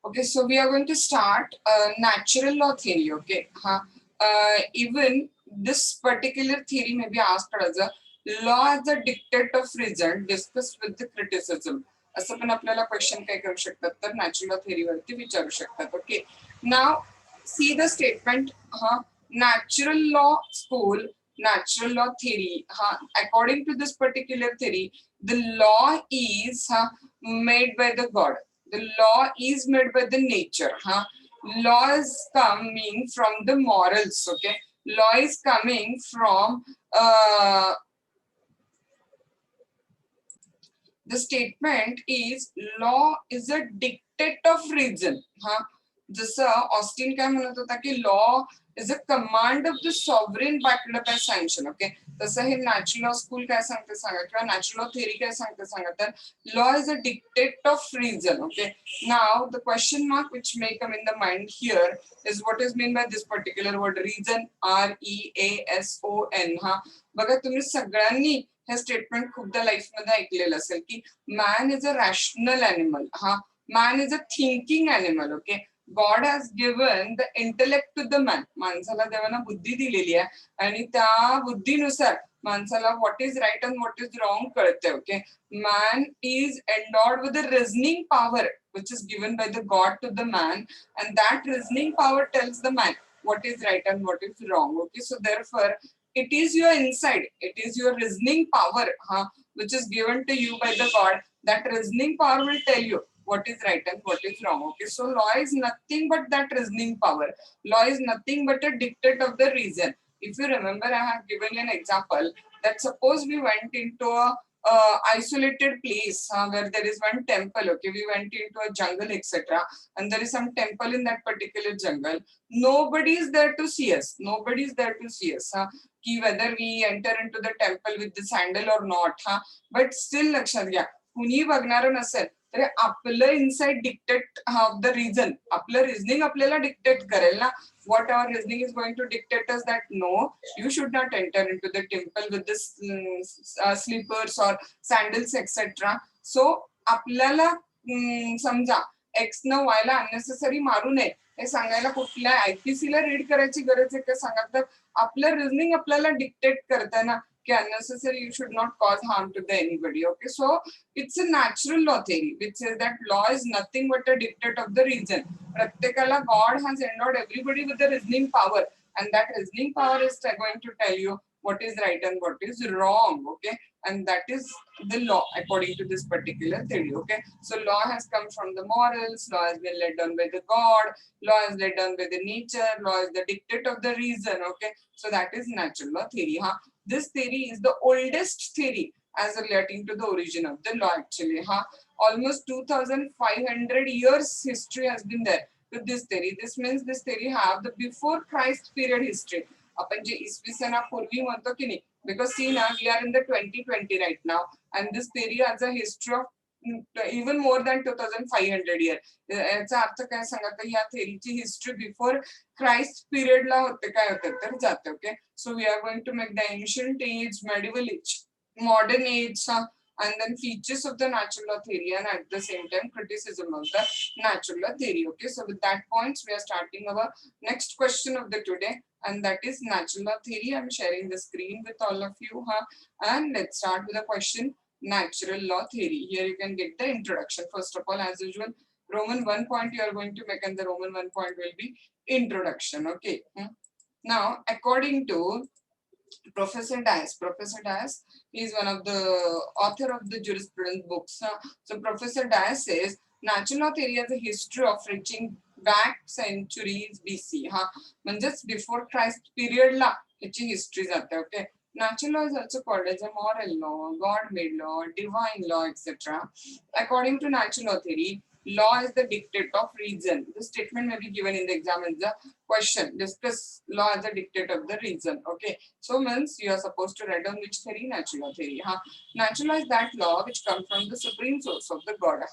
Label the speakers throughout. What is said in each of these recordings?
Speaker 1: Okay, so we are going to start natural law theory. Okay, even this particular theory may be asked as a law as a dictate of reason discussed with the criticism. असं पण आपल्याला question काय करू शकतात तर natural theory वरती विचारू शकतात. Okay, now see the statement. Natural law school, natural law theory, according to this particular theory, the law is made by the god. The law is made by the nature. Law is coming from the morals. Okay, law is coming from the statement is law is a dictate of reason. जसं Austin काय म्हणत होता की law is a command of the sovereign backed by sanction. Okay, तसं हे natural law school काय सांगते सांगा किंवा नॅचरल लॉ थेअरी काय सांगते सांगा तर law is a dictate of reason. Okay, now the question mark which may come in the mind here is what is mean by this particular word reason. REASON. बघा तुम्ही सगळ्यांनी हे statement खूपदा life मध्ये ऐकलेलं असेल की man is a rational animal. Man is a thinking animal. Okay, God has given the intellect to the man. माणसाला देवानं बुद्धी दिलेली आहे आणि त्या बुद्धीनुसार माणसाला what is right and what is wrong कळते. Okay, man is endowed with the reasoning power which is given by the god to the man, and that reasoning power tells the man what is right and what is wrong. Okay, so therefore it is your insight, it is your reasoning power which is given to you by the god. That reasoning power will tell you what is right and what is wrong. Okay, so law is nothing but that reasoning power. Law is nothing but a dictate of the reason. If you remember, I have given you an example that suppose we went into a isolated place where there is one temple. Okay, we went into a jungle, etc., and there is some temple in that particular jungle. Nobody is there to see us. Nobody is there to see us. Ki whether we enter into the temple with the sandal or not. But still लक्षात घ्या, कुणी बघणारं नसेल तरी आपलं inside dictate of the reason, आपलं reasoning आपल्याला dictate करेल ना. what our reasoning is going to dictate us that no, you should not enter into the temple with this slippers or sandals, etc. So आपल्याला समजा x न वायला unnecessary मारू नये हे सांगायला कुठल्या आयपीसी ला रीड करायची गरज आहे का सांगा. तर आपलं रिझनिंग आपल्याला डिक्टेट करतं ना की unnecessary you should not cause harm to the anybody. Okay, so it's a natural law theory which says that law is nothing but a dictate of the reason. प्रत्येकाला God has endowed everybody with the reasoning power, and that reasoning power is going to tell you what is right and what is wrong. Okay, and that is the law according to this particular theory. Okay, so law has come from the morals, law has been laid down by the God, law is laid down by the nature, law is the dictate of the reason. Okay, so that is natural law theory. This theory is the oldest theory as relating to the origin of the law actually. Almost 2500 years history has been there with this theory. This means this theory have the before Christ period history. आपण जे इसवी सनापूर्वी म्हणतो की नाही, because see now we are in the 2020 right now, and this theory has a history of even more than 2500 years. याचा अर्थ काय सांगा तर या थेरीची हिस्ट्री बिफोर क्राइस्ट पिरियड ला होते काय होते तर जाते. Okay, so we are going to make the ancient age, medieval age, modern age, and then features of the natural law theory, and at the same time criticism of the natural law theory. Okay, so with that points we are starting our next question of the today, and that is natural law theory. I'm sharing the screen with all of you, and let's start with the question natural law theory. Here you can get the introduction. First of all, as usual, Roman 1 point you are going to make, and the Roman 1 point will be introduction. Okay, now according to Professor Dias is one of the author of the Jurisprudence books. So Professor Dias says natural law theory has a history of reaching back centuries BC. म्हणजेच before Christ period ला ह्याची history जाते. Okay, natural law is also called as a moral law, God-made law, divine law, etc. According to natural law theory, law is the dictate of reason. The statement may be given in the exam as the question, discuss law as a dictate of the reason. Okay, so means you are supposed to write down which theory, natural law theory. Natural law is that law which comes from the supreme source of the God.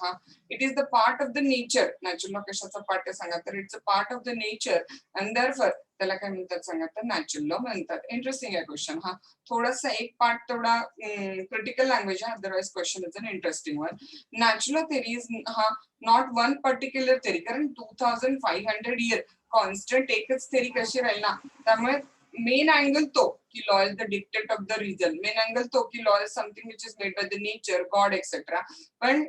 Speaker 1: It is the part of the nature. Natural law कशाचा part आहे सांगा तर it's a part of the nature and therefore त्याला काय म्हणतात सांगा तर natural law म्हणतात. Interesting आहे question. थोडासा एक पार्ट थोडा क्रिटिकल लँग्वेज आहे, otherwise question is an interesting one. Natural theory is not one particular theory, कारण 2500 year कॉन्स्टंट एकच थेरी कशी राहील ना, त्यामुळे मेन अँगल तो की law is the dictate of the region, main angle तो की law is something which is made by the nature, God etcetera. पण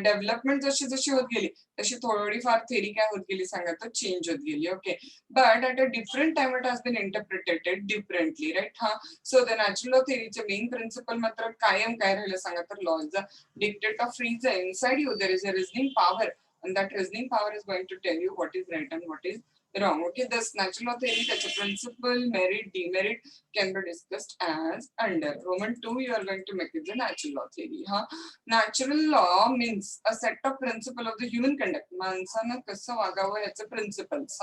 Speaker 1: डेव्हलपमेंट जशी जशी होत गेली तशी थोडीफार थेरी काय होत गेली सांगा तर चेंज होत गेली. Okay, but at a different time it has been interpreted differently, right. So the natural law थेरीचे मेन प्रिन्सिपल मात्र कायम काय राहिलं सांगा तर law is the dictate of reason. Inside you there is a reasoning power and that reasoning power is going to tell you what is right and what is wrong. Okay, this natural law theory, that's a principle, merit, demerit can be discussed as under. Roman 2 you are going to make it the natural law theory. Natural law means a set of principle of the human conduct. माणसानं कसं वागावं याचे principles.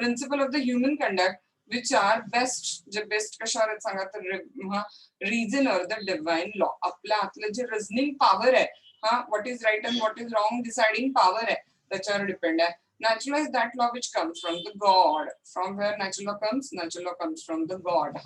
Speaker 1: Principle of the human conduct which are best, J best कशावर आहेत सांगा तर reason or the divine law. आपल्या आतलं जे reasoning power आहे, what is right and what is wrong deciding power hai, त्याच्यावर डिपेंड आहे. Natural law is that law which comes from the God. From where natural law comes? Natural law comes from the God.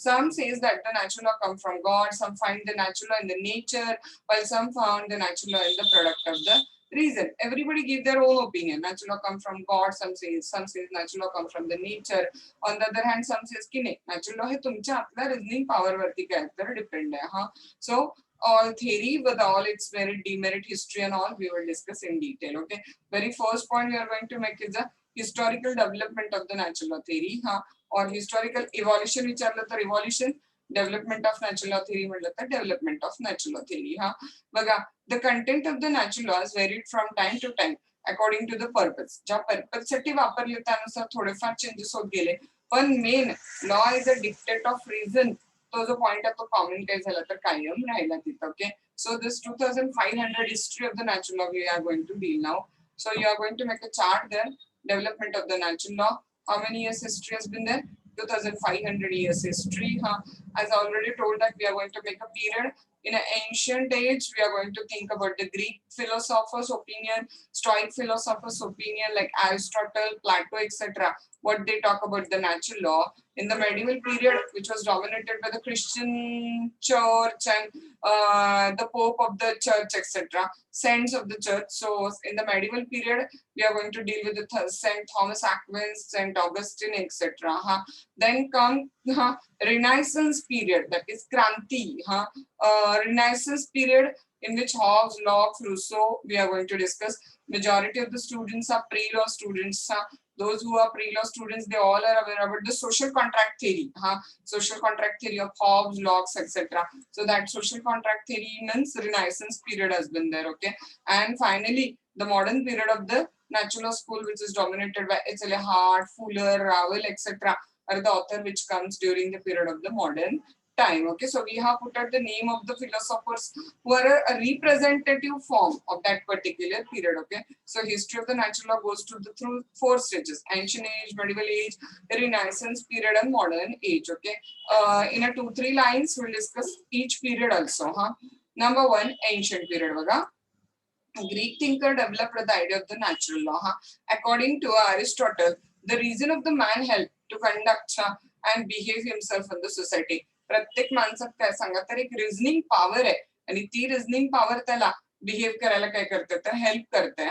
Speaker 1: Some says that the natural law comes from God, some find the natural law in the nature, while some found the natural law in the product of the reason. Everybody give their own opinion. Natural law comes from God, some says natural law comes from the nature. On the other hand, some says की नाही, natural law हे तुमच्या आपल्या reasoning power वरती काय तर depend आहे. So all theory with all its merit, demerit, history and all we will discuss in detail. Okay, very first point we are going to make is the historical development of the natural law theory. Or historical evolution विचारलं तर evolution, development of natural law theory म्हटलं तर development of natural law theory. बघा, the content of the natural laws varied from time to time according to the purpose. ज्या purpose साठी वापरले त्यानुसार थोडेफार चेंजेस होत गेले, पण main law is a dictate of reason. तो जो पॉइंट आहे तो कॉमन काय झाला तर कायम राहिला तिथं. Okay, so this 2500 history of the natural law we are going to deal now. So you are going to make a chart there. Development of the natural law. How many years history has been there? 2500 years history. As I already told that we are going to make a period. In an ancient age, we are going to think about the Greek philosophers' opinion, Stoic philosophers' opinion like Aristotle, Plato, etc. What they talk about the natural law. In the medieval period, which was dominated by the Christian church and the Pope of the church, etc., saints of the church. So in the medieval period, we are going to deal with the Saint Thomas Aquinas, Saint Augustine, etc. Then come Renaissance period, that is Kranti. Renaissance period in which Hobbes, Locke, Rousseau, we are going to discuss. Majority of the students are pre-law students. Those who are pre-law students, they all are aware about the social contract theory. Social contract theory of Hobbes, Locke, etc. So that social contract theory means Renaissance period has been there. Okay, and finally the modern period of the natural law school, which is dominated by H.L.A. Hart, Fuller, Ravel, etc., are the author which comes during the period of the modern time. Okay, so we have put out the name of the philosophers who are a representative form of that particular period. Okay, so history of the natural law goes through 4 stages: ancient age, medieval age, Renaissance period, and modern age. Okay, in a 2-3 lines we'll discuss each period also. Number 1, ancient period. Greek thinker developed the idea of the natural law. According to Aristotle, the reason of the man helped to conduct and behave himself in the society. प्रत्येक माणसात काय सांगा तर एक reasoning power आहे आणि ती reasoning power त्याला बिहेव करायला काय करते तर हेल्प करते.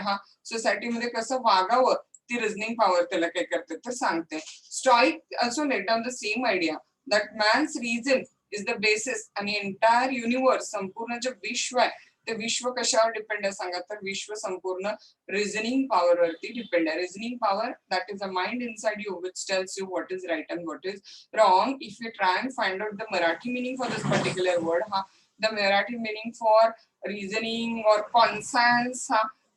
Speaker 1: सोसायटीमध्ये कसं वागावं ती रिझनिंग पॉवर त्याला काय करते तर सांगते. Stoic also laid down the same idea that man's reason is the basis आणि एंटायर युनिवर्स संपूर्ण जे विश्व आहे ते विश्व कशावर डिपेंड आहे सांगा तर विश्व संपूर्ण रिझनिंग पॉवर वरती डिपेंड आहे. Reasoning power that is a mind inside you which tells you what is right and what is wrong. If we try and find out the Marathi meaning for this particular word, the Marathi meaning for reasoning or conscience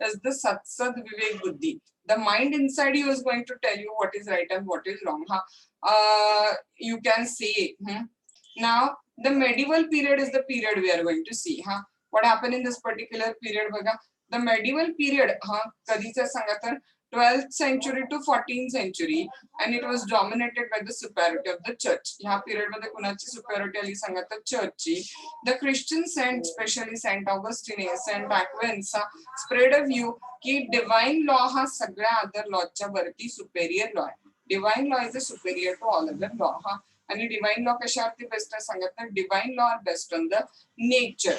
Speaker 1: is the Satsad Vivek Buddhi. The mind inside you is going to tell you what is right and what is wrong. You can say. Now, the medieval period is the period we are going to see. What happened in this particular period? The medieval period, kadhicha सांगा तर 12th century to 14th century, and it was dominated by the superiority of the church. ह्या period मध्ये कुणाची superiority आली सांगा तर चर्चची. The Christian saints, especially Saint Augustine, Saint Aquinas, spread a view की divine law हा सगळ्या other lawच्या वरती superior law आहे. Divine law is superior to all other law. हा आणि डिवाइन लॉ कशावरती बेस्ट आहे सांगत तर divine law are based on the nature.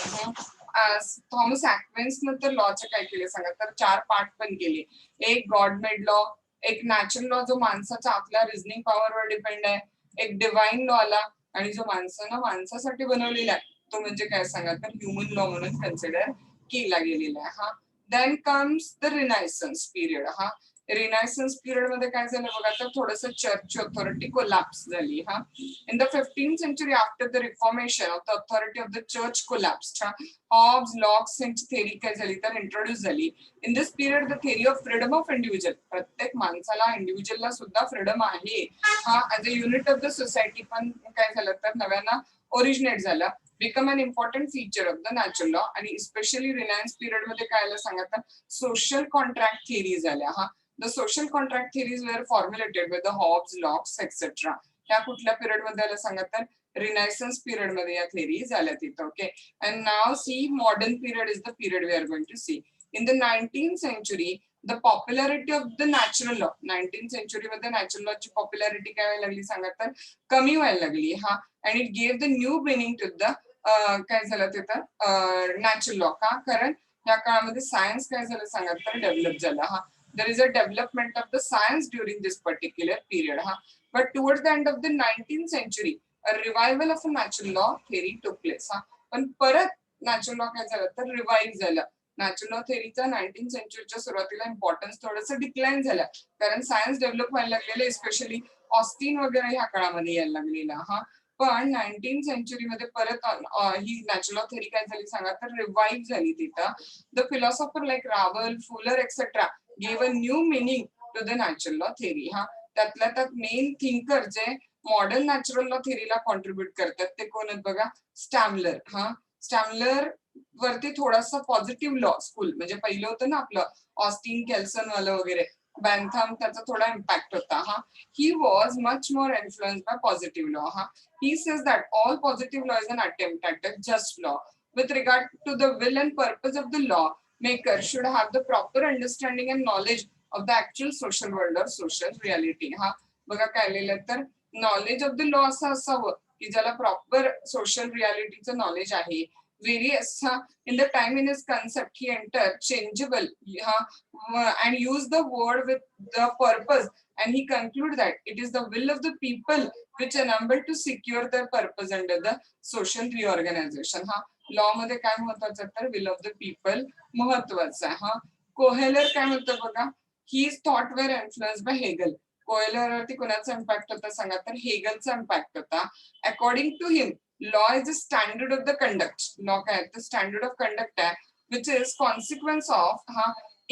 Speaker 1: Thomas Aquinas नंतर लॉचे काय केले सांगत तर 4 पार्ट पण केले. एक गॉड मेड लॉ, एक नॅचरल लॉ जो माणसाच्या आपल्या रिझनिंग पॉवरवर डिपेंड आहे, एक डिवाइन लॉ आला आणि जो माणसानं माणसासाठी बनवलेला आहे तो म्हणजे काय सांगत तर ह्युमन लॉ म्हणून कन्सिडर केला गेलेला आहे. हा देन कम्स द रिनायसन्स पिरियड. हा रिनायसन्स पिरियड मध्ये काय झालं बघा तर थोडंसं चर्च ऑथॉरिटी कोलॅप्स झाली. हा in the 15th century after the reformation of the authority of the church collapsed, Hobbes Locke's यांची थेरी काय झाली तर इंट्रोड्यूस झाली. In this period the theory of freedom of individual, प्रत्येक माणसाला इंडिव्हिज्युअलला सुद्धा फ्रीडम आहे हा as a unit of the society पण काय झालं तर नव्यानं ओरिजिनेट झालं, become an important feature of the natural law. आणि स्पेशली रिलायन्स पिरियड मध्ये काय आलं सांगा तर सोशल कॉन्ट्रॅक्ट थेरीज आल्या. हा The social contract theories were formulated by the Hobbes, Locke, etc. ह्या कुठल्या पिरियड मध्ये आलं सांगा तर रिनायसन्स पिरियड मध्ये या थेरीज आल्या तिथं. Okay, and now see modern period is the period we are going to see. In the 19th century the popularity of the natural law, 19th century मध्ये नॅचरल लॉ ची popularity काय व्हायला लागली सांगा तर कमी व्हायला लागली. हा and it gave the new meaning to the काय झालं तिथं नॅचरल लॉ. का कारण या काळामध्ये सायन्स काय झालं सांगा तर डेव्हलप झालं. हा there is a development of the science during this particular period. But towards the end of the 19th century, a revival of a natural law theory took place. पण परत नॅचरल लॉ काय झालं तर revive झालं. Natural law थेरीचा 19th centuryच्या सुरुवातीला importance थोडंसं decline झालं कारण सायन्स डेव्हलप व्हायला लागलेलं, स्पेशली ऑस्टिन वगैरे ह्या काळामध्ये यायला लागलेला. हा पण 19th century मध्ये परत ही नॅचरल लॉ थेरी काय झाली सांगा तर रिवाइव्ह झाली तिथं. The philosopher like Rawal, Fuller etcetera gave a new meaning to the natural law theory. हा त्यातल्या त्यात मेन थिंकर जे मॉडर्न नॅचरल लॉ थेरीला कॉन्ट्रीब्युट करतात ते कोण आहेत बघा, स्टॅमलर. हा स्टॅमलर वरती थोडासा पॉझिटिव्ह लॉ स्कूल म्हणजे पहिलं होतं ना आपलं ऑस्टिन केल्सन वालं वगैरे, बॅनथम, त्याचा थोडा इम्पॅक्ट होता. हा he was much more influenced by positive law. हा he says that all positive law is an attempt at a just law with regard to the will and purpose of the law maker should have the proper understanding and knowledge of the actual social world or social reality. हा बघा काय लिहिलं तर knowledge of the law असं असावं की ज्याला proper social रियालिटीचं knowledge आहे. Various in the time in his concept he entered changeable and use the word with the purpose, and he conclude that it is the will of the people which enable to secure their purpose under the social reorganization. हा law मध्ये काय महत्वाचं तर will of the people महत्वाचं आहे. हा कोहेलर काय म्हणतो बघा, he thought were influenced by Hegel. Kohler वरती कोणाचा इम्पॅक्ट होता सांगा तर हेगलचा इम्पॅक्ट होता. According to him law is the standard of the conduct. Law काय the standard of conduct आहे which is consequence of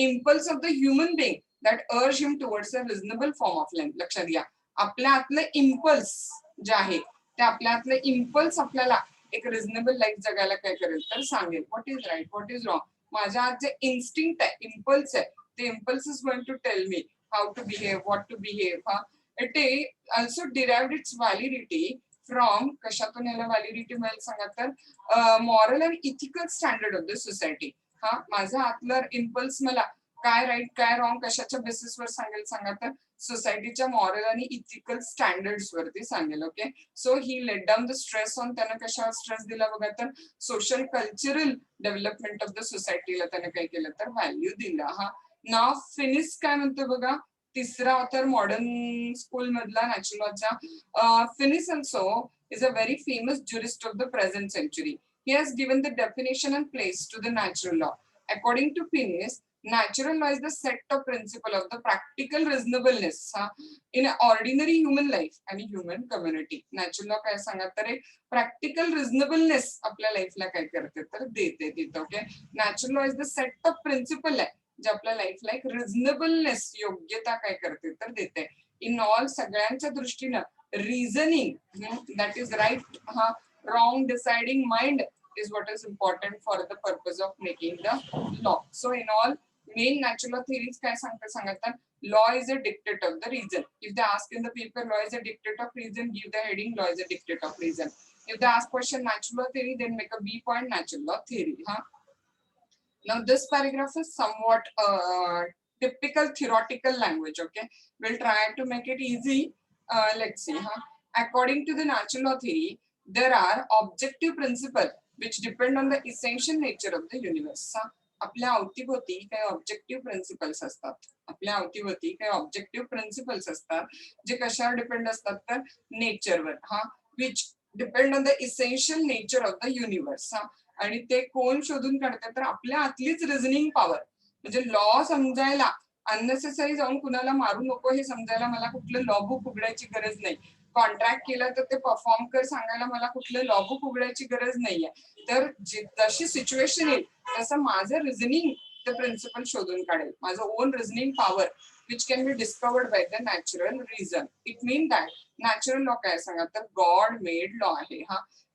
Speaker 1: impulse of the human being that urge him towards a reasonable form of life. लक्षात घ्या, आपल्या आतले impulse जे आहे ते आपल्या आतले इम्पल्स आपल्याला एक रिझनेबल लाईफ जगायला काय करेल तर सांगेल what is right what is wrong. माझ्या आत जे इन्स्टिंक्ट आहे, इम्पल्स आहे, ते impulse is going to tell me how to behave, what to behave. It also derived its validity from, कशातून याला व्हॅलिडिटी मिळेल सांगा तर moral and ethical standard of the society. हा माझा आतलं इम्पल्स मला काय राईट काय रॉंग कशाच्या बेसिसवर सांगेल सांगा तर सोसायटीच्या मॉरल आणि इथिकल स्टँडर्ड्स वरती सांगेल. Okay, so he laid down the stress on, त्यानं कशावर स्ट्रेस दिला बघा तर social cultural development of the सोसायटीला त्यानं काय केलं तर व्हॅल्यू दिला. हा नाव फिनिस काय म्हणतो बघा, तिसरा ऑथर मॉडर्न स्कूल मधला natural लॉच्या. Finish also is a very famous jurist of the present century. He has given the definition and place to the natural law. According to Finis, natural law is the set of principle of the practical reasonableness in ordinary human life and human community. Natural law काय सांगा तर एक practical reasonableness आपल्या लाईफला काय करते तर देते तिथं. Okay, natural law is the set of principle आहे जे आपल्या लाईफला एक रिझनेबलनेस योग्यता काय करते तर देते. इन ऑल सगळ्यांच्या दृष्टीनं reasoning that is right, wrong deciding mind is what is important for the purpose of making the law. So in all main natural law theories काय सांगतात law is a dictate of the reason. If they ask in the paper law is a dictate of reason, give the heading law is a dictate of reason. If they ask question natural law theory, then make a B point natural law theory. Now this paragraph is somewhat typical theoretical language. Okay, we'll try to make it easy. Let's see. According to the natural law theory, there are objective principles which depend on the essential nature of the universe. आपल्या अवतीभोवती काही objective principles असतात. आपल्या अवतीभोवती काही objective principles असतात जे कशावर depend असतात तर नेचरवर which depend on the essential nature of the universe. आणि ते कोण शोधून काढतात तर आपल्या आतलीच रिझनिंग पॉवर. म्हणजे लॉ समजायला अननेसेसरी जाऊन कुणाला मारू नको हे समजायला मला कुठलं लॉ बुक उघडायची गरज नाही. कॉन्ट्रॅक्ट केला तर ते परफॉर्म कर सांगायला मला कुठलं लॉ बुक उघडायची गरज नाहीये. तर जशी सिच्युएशन येईल तसं माझं रिझनिंग ते प्रिन्सिपल शोधून काढेल. माझं own reasoning power which can be discovered by the natural reason. It mean that natural law काय सांगा तर गॉड मेड लॉ आहे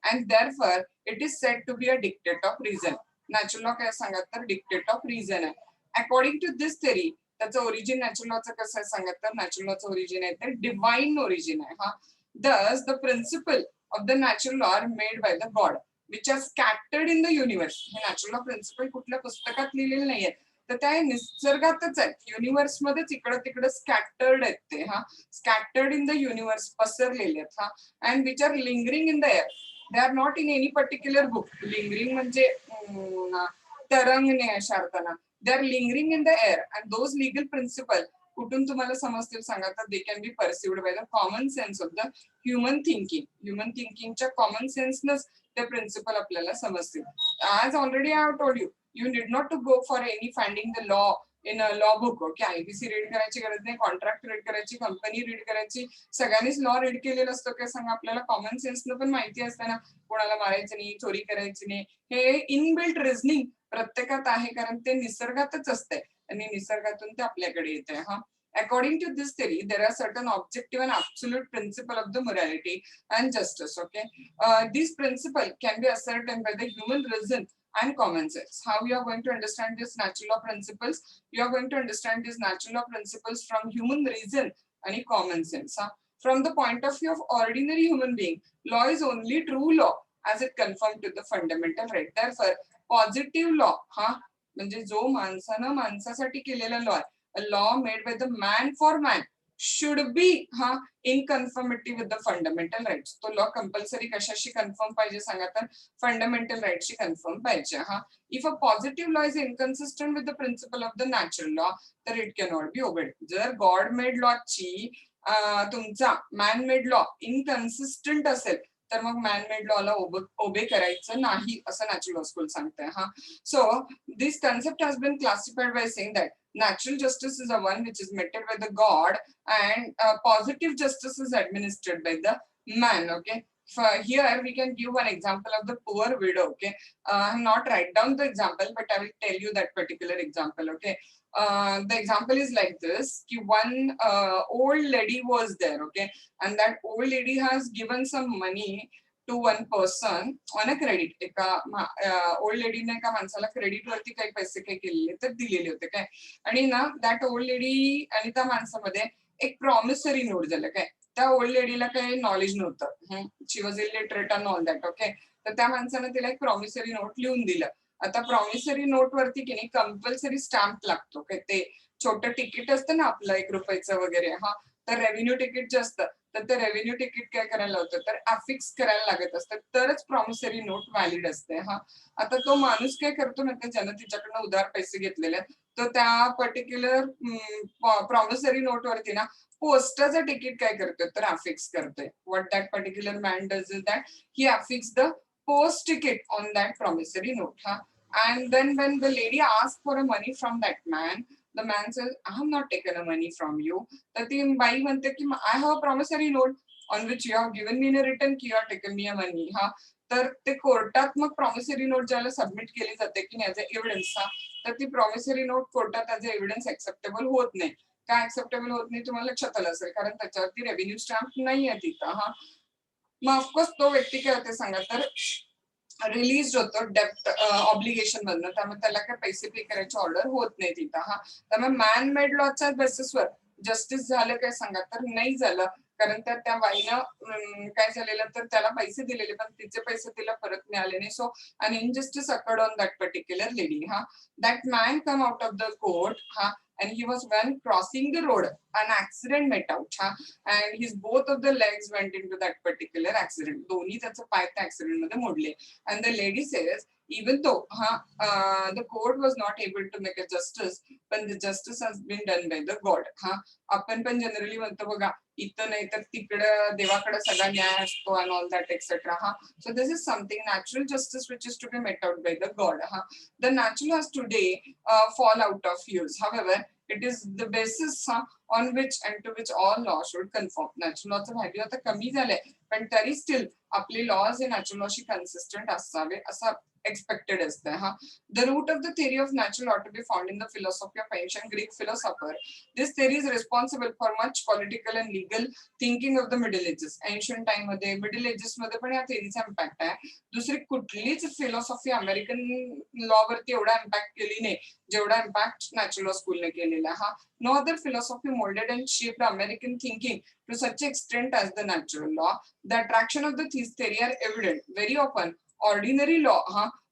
Speaker 1: and therefore it is said to be a dictate of reason. Natural law काय सांगत तर dictate of reason आहे. According to this theory, त्याचं origin natural लॉचं कसं आहे सांगत तर नॅचरल लॉचं ओरिजिन आहे तर डिवाइन ओरिजिन आहे. Thus the principle of the natural law are made by the God which are scattered in the universe. हे नॅचरल लॉ प्रिन्सिपल कुठल्या पुस्तकात लिहिलेले नाहीये तर त्या निसर्गातच आहेत. युनिव्हर्स मध्येच इकडं तिकडं स्कॅटर्ड आहेत ते स्कॅटर्ड इन द युनिव्हर्स पसरलेले आहेत and which are lingering in the air. They are not in any particular book. Lingering म्हणजे तरंगणे अशा अर्थानं. They are lingering in the air and those legal principles कुठून तुम्हाला समजतील सांगा तर they can be perceived by the common sense of the human thinking. Human thinkingच्या common senseनच ते principle आपल्याला समजतील. As already I have told you, you need not to go for any finding the law in a law book. Okay, IBC read करायची गरज नाही, contract read करायची, company read करायची. सगळ्यांनीच law read केलेलं असतं काय सांगा. आपल्याला कॉमन सेन्सनं पण माहिती असतं ना कोणाला मारायचं नाही, चोरी करायची नाही. हे इनबिल्ट रिझनिंग प्रत्येकात आहे कारण ते निसर्गातच असते आणि निसर्गातून ते आपल्याकडे येते. According to this theory, there are certain objective and absolute principle of the morality and justice. Okay, these principle can be ascertained by the human reason and common sense. How you are going to understand these natural law principles? You are going to understand these natural law principles from human reason and common sense. From the point of view of ordinary human being, law is only true law as it conforms to the fundamental right. Therefore, positive law, म्हणजे जो माणसानं माणसासाठी केलेला law आहे, a law made by the man for man should be in conformity with the fundamental rights. तो law compulsory कशाशी conform पाहिजे सांगा तर फंडामेंटल राईट्सशी कन्फर्म पाहिजे. If a positive law is inconsistent with the principle of the natural law तर it cannot be obeyed. जर God made लॉची तुमचा मॅन मेड लॉ इनकन्सिस्टंट असेल तर मग मॅन मेड लॉला ओबे करायचं नाही असं नॅचरल लॉ स्कूल सांगते. So this concept has been classified by saying that natural justice is a one which is meted by the God and positive justice is administered by the man. Okay, here we can give one example of the poor widow. Okay, I have not write down the example but I will tell you that particular example. Okay, the example is like this. One old lady was there. Okay, and that old lady has given some money to one person on a credit. एका old लेडीने एका माणसाला credit वरती काही पैसे काही केलेले तर दिलेले होते काय. आणि ना दॅट ओल्ड लेडी आणि त्या माणसामध्ये एक प्रॉमिसरी नोट झालं काय. त्या ओल्ड लेडीला काही नॉलेज नव्हतं. She was illiterate and all that. Okay, तर त्या माणसानं तिला एक प्रॉमिसरी नोट लिहून दिलं. आता प्रॉमिसरी नोट वरती की नाही कंपल्सरी स्टॅम्प लागतो काय. ते छोटं तिकीट असतं ना आपलं ₹1 वगैरे. तर रेव्हेन्यू तिकीट जे असतं तर ते रेव्हेन्यू तिकीट काय करायला होतं तर अफिक्स करायला लागत असतं तरच प्रॉमिसरी नोट व्हॅलिड असते. आता तो माणूस काय करतो ना त्या ज्यानं तिच्याकडनं उधार पैसे घेतलेले तो त्या पर्टिक्युलर प्रॉमिसरी नोट वरती ना पोस्टाचं तिकीट काय करतोय तर अफिक्स करतोय. What that particular man does is that he affix the post ticket on that promissory note. And then when the lady asked for a money from that man, the man says, I have not taken a money from you. तर ती by म्हणते की I have a promissory note on which you have given me in a return की you have taken me a money. तर ते कोर्टात मग promissory note ज्याला submit केली जाते की ऍज अ एव्हिडन्स तर ती प्रॉमिसरी नोट कोर्टात ऍज अ एव्हिडन्स ऍक्सेप्टेबल होत नाही. का ऍक्सेप्टेबल होत नाही तुम्हाला लक्षात आलं असेल कारण त्याच्यावरती रेव्हेन्यू स्टॅम्प नाही आहे तिथं. मग ऑफकोर्स तो व्यक्ती काय होते सांगा तर रिलीज होतो डेप्ट ऑब्लिगेशन मधनं. त्यामुळे त्याला काय पैसे पे करायची ऑर्डर होत नाही तिथं. त्यामुळे मॅन मेड लॉच्या बेसिसवर जस्टिस झालं काय सांगा, तर नाही झालं. कारण त्या बाईनं काय झालेलं, तर त्याला पैसे दिलेले पण तिचे पैसे तिला परत मिळाले नाही. सो an injustice occurred on that particular lady. That man come out of the court, and he was when crossing the road, an accident met out, and his both of the legs went into that particular accident. दोन्ही त्याचे पाय त्या accident मध्ये मोडले. And the lady says, even though the court was not able to make a justice, but the justice has been done by the God. आपण पण generally म्हणतो बघा, इथं नाही तर तिकडं देवाकडे सगळा न्याय असतो and all that etc. So this is something natural justice which is to be met out by the God. The natural laws today fall out of use. However, it is the basis on which and to which all laws should conform. Natural lawचं value आता कमी झालंय, पण तरी still आपले laws हे natural लॉशी consistent असावे असं expected असते. The root of the theory of natural law to be found in the philosophy of ancient Greek philosopher. This theory is responsible for much political and legal thinking of the Middle Ages. Ancient time मध्ये, Middle Ages मध्ये पण या theoryचा impact आहे. दुसरी कुठलीच philosophy American law वरती एवढा impact केली नाही जेवढा इम्पॅक्ट नॅचरल लॉ स्कूलने केलेला. No other philosophy molded and shaped American thinking to such extent as the natural law. The attraction of the theory are evident. Very often ordinary law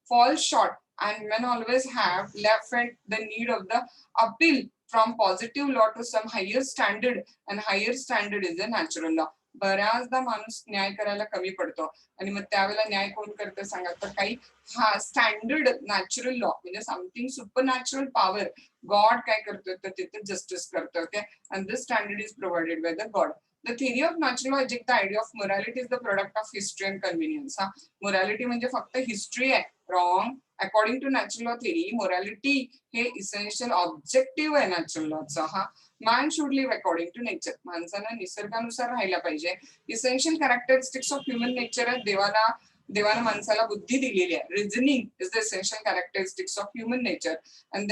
Speaker 1: falls short, and men always have felt the need of the appeal from positive law to some higher standard, and higher standard is the natural law. बऱ्याचदा माणूस न्याय करायला कमी पडतो आणि मग त्यावेळेला न्याय कोण करते सांगा, तर काही स्टँडर्ड नॅचरल लॉ म्हणजे something super natural power God काय करतोय तर तिथे जस्टिस करतोय. Okay, and this standard is provided by the God. The theory of natural law rejects the idea of morality is the product of history and convenience. Morality म्हणजे फक्त history आहे. Wrong. According to natural law theory, morality hey essential objective आहे natural lawचा. Man should live according to nature. माणसानं निसर्गानुसार राहायला पाहिजे. Essential characteristics of human nature आहे देवानं माणसाला बुद्धी दिलेली आहे. Reasoning is the essential characteristics of human nature, and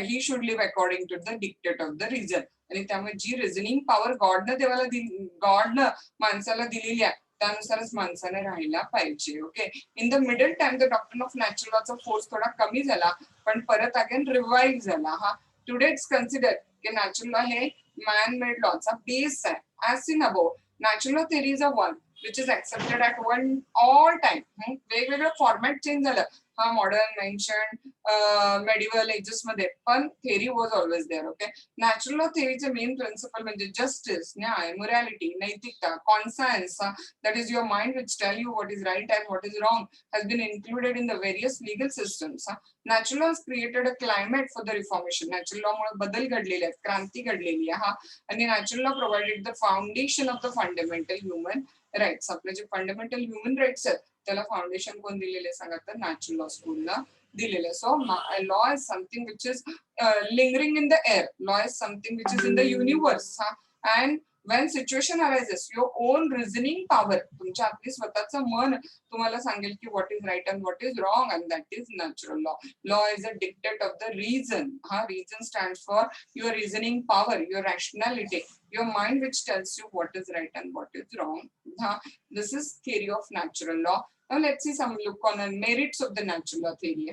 Speaker 1: he should live according to the dictate of the reason. आणि त्यामुळे जी रिझनिंग पॉवर गॉडनं माणसाला दिलेली आहे त्यानुसारच माणसाने राहायला पाहिजे. Okay, in the middle time the doctrine of natural लॉचा फोर्स थोडा कमी झाला पण परत अगेन रिवाइव्ह झाला. टुडे इट्स कन्सिडर की नॅचरल लॉ हे मॅन मेड लॉचा बेस आहे. As seen above, natural law theory is a one which is accepted at one all time. वेगवेगळं फॉर्मॅट चेंज झालं. मॉडर्न, एन्शंट, मेडिवल एजेस मध्ये पण theory was always there. Okay, natural law थेअरीचे main principal म्हणजे justice, न्याय, morality, नैतिकता, कॉन्सायन्स, that is your mind which tell you what is right and what is wrong, has been included in the various legal systems. Natural law has created a climate for the reformation. Natural law मुळे बदल घडलेले आहेत, क्रांती घडलेली आहे. आणि natural law provided the foundation of the fundamental human rights. आपले जे fundamental human rights आहेत त्याला foundation कोण दिलेले सांगा, तर नॅचरल लॉ स्कूलला दिलेले. So law is something which is lingering in the air. Law is something which is in the universe. And when situation arises, your own reasoning power, तुमच्या आपली स्वतःचं मन तुम्हाला सांगेल की what is right and what is wrong, and that is natural law. Law is a dictate of the reason. Reason stands for your reasoning power, your rationality, your mind which tells you what is right and what is wrong. This is theory of natural law. Now let's see some look on the merits of the natural law theory.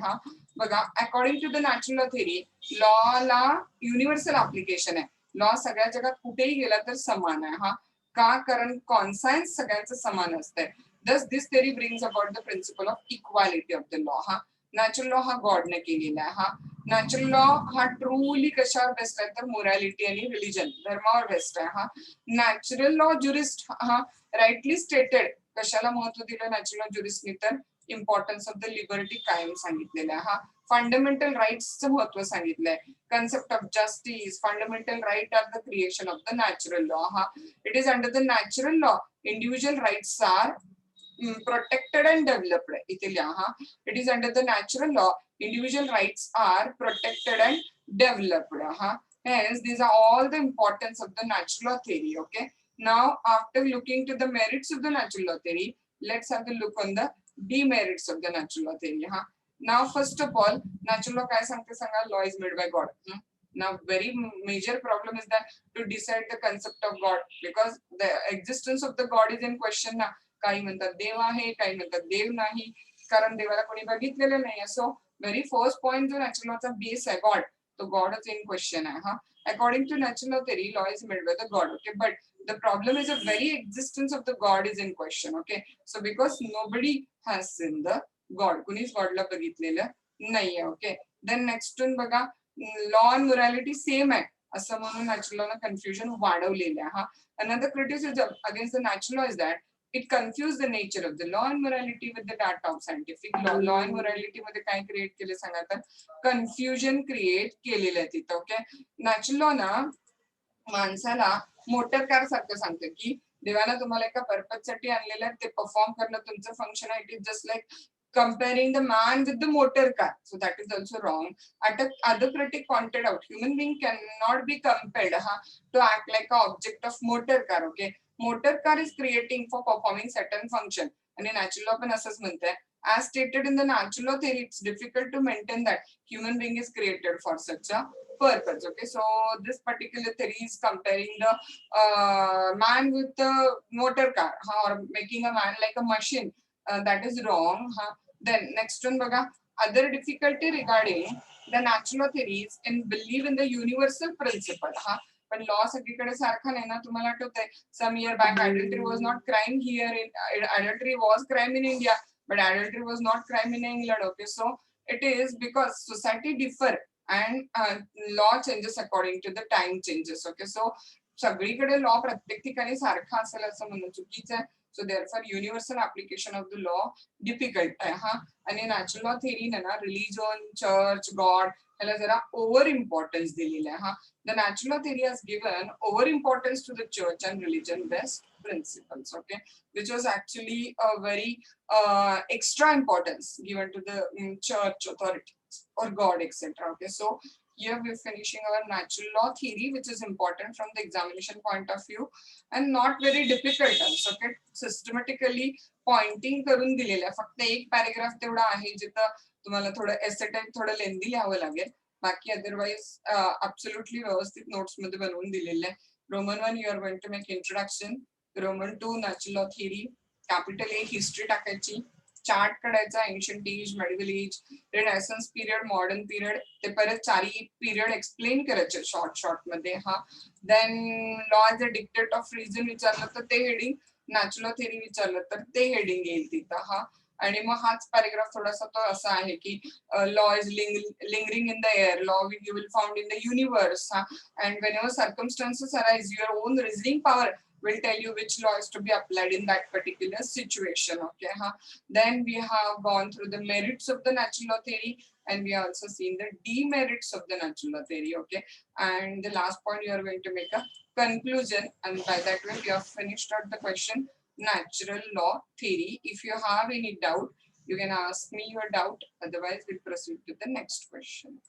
Speaker 1: बघा, according to the natural law theory, law La universal application आहे. Law सगळ्या जगात कुठेही गेला तर समान आहे. का, कारण कॉन्सायन्स सगळ्यांचं समान असतंय. Thus this theory brings about the principle of equality of the law. Natural law हा गॉडने केलेला आहे. नॅचरल लॉ हा ट्रूली कशावर बेस्ट आहे तर मोरॅलिटी आणि रिलिजन, धर्मावर बेस्ट आहे. नॅचरल लॉ ज्युरिस्ट राईटली स्टेटेड कशाला महत्व दिलं नॅचरल लॉ ज्युरिस्टनी, तर इम्पॉर्टन्स ऑफ द लिबर्टी कायम सांगितलेलं आहे. फंडामेंटल राईट्सचं महत्व सांगितलंय. Concept of justice, fundamental right are the creation of the natural law. It is under the natural law individual rights are protected and developed. इथे लिहा, it is under the natural law individual rights are protected and developed. Hence these are all the importance of the natural law theory. Okay, now after looking to the merits of the natural law theory, let's have a look on the demerits of the natural law theory. Now first of all, natural law काय सांगते सांगा, law is made by God. Now very major problem is that to decide the concept of God, because the existence of the God is in question ना. काही म्हणतात देव आहे, काही म्हणतात देव नाही, कारण देवाला कोणी बघितलेलं नाही. सो व्हेरी फर्स्ट पॉइंट जो नॅचरल लॉचा बेस आहे गॉड, तो गॉडच इन क्वेश्चन आहे हा. According to natural law theory, law is made by the God. Okay, but the problem is the very existence of the God is in question. Okay, so because nobody has seen the God, कुणीच गॉडला बघितलेलं नाहीये. Okay, then next one बघा, law and morality same आहे असं म्हणून natural law confusion वाढवलेलं आहे हा. Another criticism against the natural law is that it confused the nature of the law and morality with the data of scientific law. Law and morality मध्ये काय create केले सांगा तर confusion create केलेलं आहे तिथं. Okay, natural law ना माणसाला motor car सारखं सांगतं की देवानं तुम्हाला एका पर्पज साठी आणलेलं आहे, ते परफॉर्म करणं तुमचं फंक्शन आहे. It is just like comparing the man with the motor car, so that is also wrong. Other critic pointed out human being cannot be compelled to act like a object of motor car. Okay, motor car is creating for performing certain function, and in natural law पण असंच म्हणतंय. As stated in the natural law theory, it's difficult to maintain that human being is created for such a purpose. Okay, so this particular theory is comparing the man with the motor car or making a man like a machine. That is wrong. Then next one baga, other difficulty regarding the natural law theories in believe in the universal principle. पण लॉ सगळीकडे सारखा नाही ना. तुम्हाला आठवतंय some year back adultery was not crime here in adultery was crime in India, but adultery was not crime in England. Okay, so it is because society differ and law changes according to the time changes. Okay, so सगळीकडे law प्रत्येक ठिकाणी सारखा असेल असं म्हणणं चुकीचं आहे. So therefore universal application of the law difficult आहे आणि नॅचरल लॉ थेरी ना रिलीजन, चर्च, गॉड ह्याला जरा ओव्हर इम्पॉर्टन्स दिलेलं आहे. The natural law theory has given over importance to the church and religion based principles. Okay, which was actually a very extra importance given to the church authorities or God, etc. Okay, so here we're finishing our natural law theory, which is important from the examination point of view and not very difficult also. Okay, systematically pointing करून दिलेलं आहे. फक्त एक paragraph तेवढा आहे जिथं तुम्हाला थोडं एसे टाइप थोडं लेंदी लिहावं लागेल. बाकी अदरवाइज अब्सोल्युटली व्यवस्थित नोट्स मध्ये बनवून दिलेले आहे. Roman 1 you are going to make introduction, Roman 2 natural law theory, capital A history टाकायची, चार्ट काढायचा, ancient age, medieval age, renaissance period, modern period, ते परत चारही पिरियड एक्सप्लेन करायचे शॉर्ट मध्ये. Then law as a dictate of reason विचारलं तर ते हेडिंग, नॅचरल लॉ थिअरी विचारलं तर ते हेडिंग येईल तिथं. आणि मग हाच पॅराग्राफ थोडासा तो असा आहे की law is lingering in the air, law you will found in the universe, and whenever circumstances arise, your own reasoning power will tell you which law is to be applied in that particular situation. Okay, then we have gone through the merits of the natural law theory and we have also seen the demerits of the natural law theory. Okay, and the last point you are going to make a conclusion, and by that way we have finished out the question natural law theory. If you have any doubt, you can ask me your doubt. Otherwise, we'll proceed to the next question.